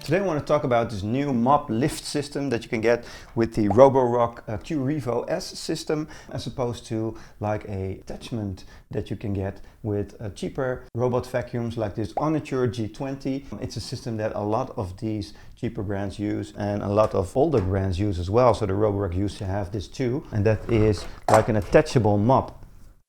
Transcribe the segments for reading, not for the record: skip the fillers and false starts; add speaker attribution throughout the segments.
Speaker 1: Today I want to talk about this new mop lift system that you can get with the Roborock Q Revo S system, as opposed to like a attachment that you can get with cheaper robot vacuums like this Honiture G20. It's a system that a lot of these cheaper brands use and a lot of older brands use as well. So the Roborock used to have this too, and that is like an attachable mop.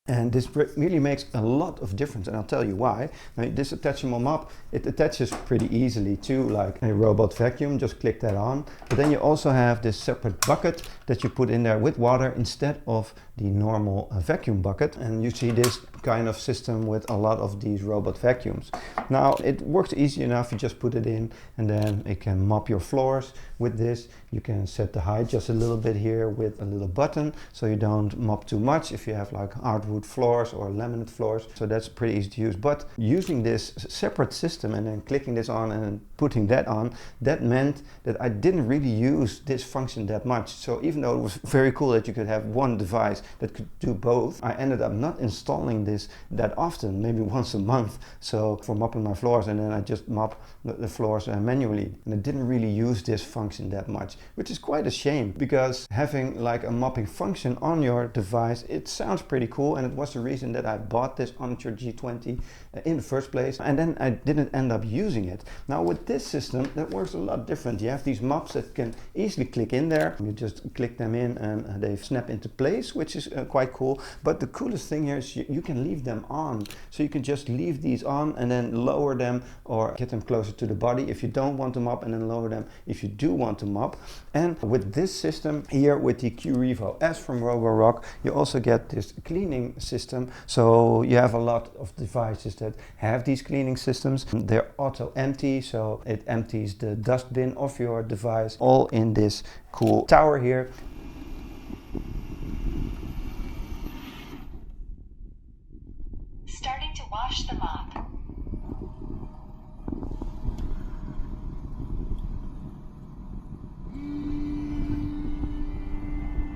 Speaker 1: And this really makes a lot of difference, and I'll tell you why. Now, this attachable mop, it attaches pretty easily to like a robot vacuum, just click that on. But then you also have this separate bucket that you put in there with water instead of the normal vacuum bucket. And you see this kind of system with a lot of these robot vacuums. Now, it works easy enough, you just put it in and then it can mop your floors with this. You can set the height just a little bit here with a little button, so you don't mop too much if you have like hardwood floors or laminate floors. So that's pretty easy to use. But using this separate system and then clicking this on and then putting that on, that meant that I didn't really use this function that much. So even though it was very cool that you could have one device that could do both, I ended up not installing this that often, maybe once a month. So for mopping my floors, and then I just mop the floors manually. And I didn't really use this function that much, which is quite a shame, because having like a mopping function on your device, it sounds pretty cool, and it was the reason that I bought this Honiture G20 in the first place, and then I didn't end up using it. Now with this system, that works a lot different. You have these mops that can easily click in there. You just click them in and they snap into place, which is quite cool. But the coolest thing here is you can leave them on. So you can just leave these on and then lower them or get them closer to the body if you don't want to mop, and then lower them if you do want to mop. And with this system here, with the Q Revo S from Roborock, you also get this cleaning system. So you have a lot of devices that have these cleaning systems. They're auto empty, so it empties the dustbin of your device all in this cool tower here.
Speaker 2: Starting to wash the mop.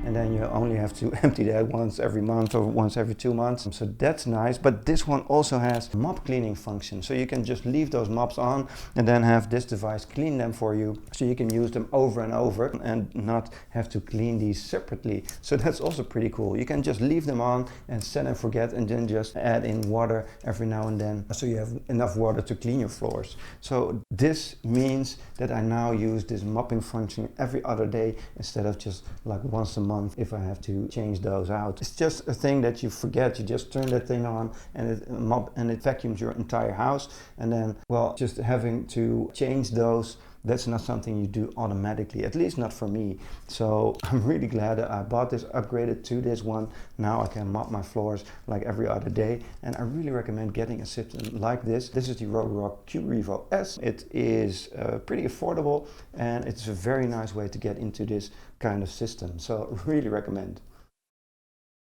Speaker 1: And then you only have to empty that once every month or once every 2 months. So that's nice. But this one also has mop cleaning function. So you can just leave those mops on and then have this device clean them for you. So you can use them over and over and not have to clean these separately. So that's also pretty cool. You can just leave them on and set and forget, and then just add in water every now and then, so you have enough water to clean your floors. So this means that I now use this mopping function every other day instead of just like once a month if I have to change those out. It's just a thing that you forget. You just turn that thing on and it vacuums your entire house, and then, well, just having to change those, that's not something you do automatically, at least not for me. So I'm really glad that I bought this, upgraded to this one. Now I can mop my floors like every other day, and I really recommend getting a system like this. This is the Roborock Q Revo S. It is pretty affordable, and it's a very nice way to get into this kind of system. So really recommend.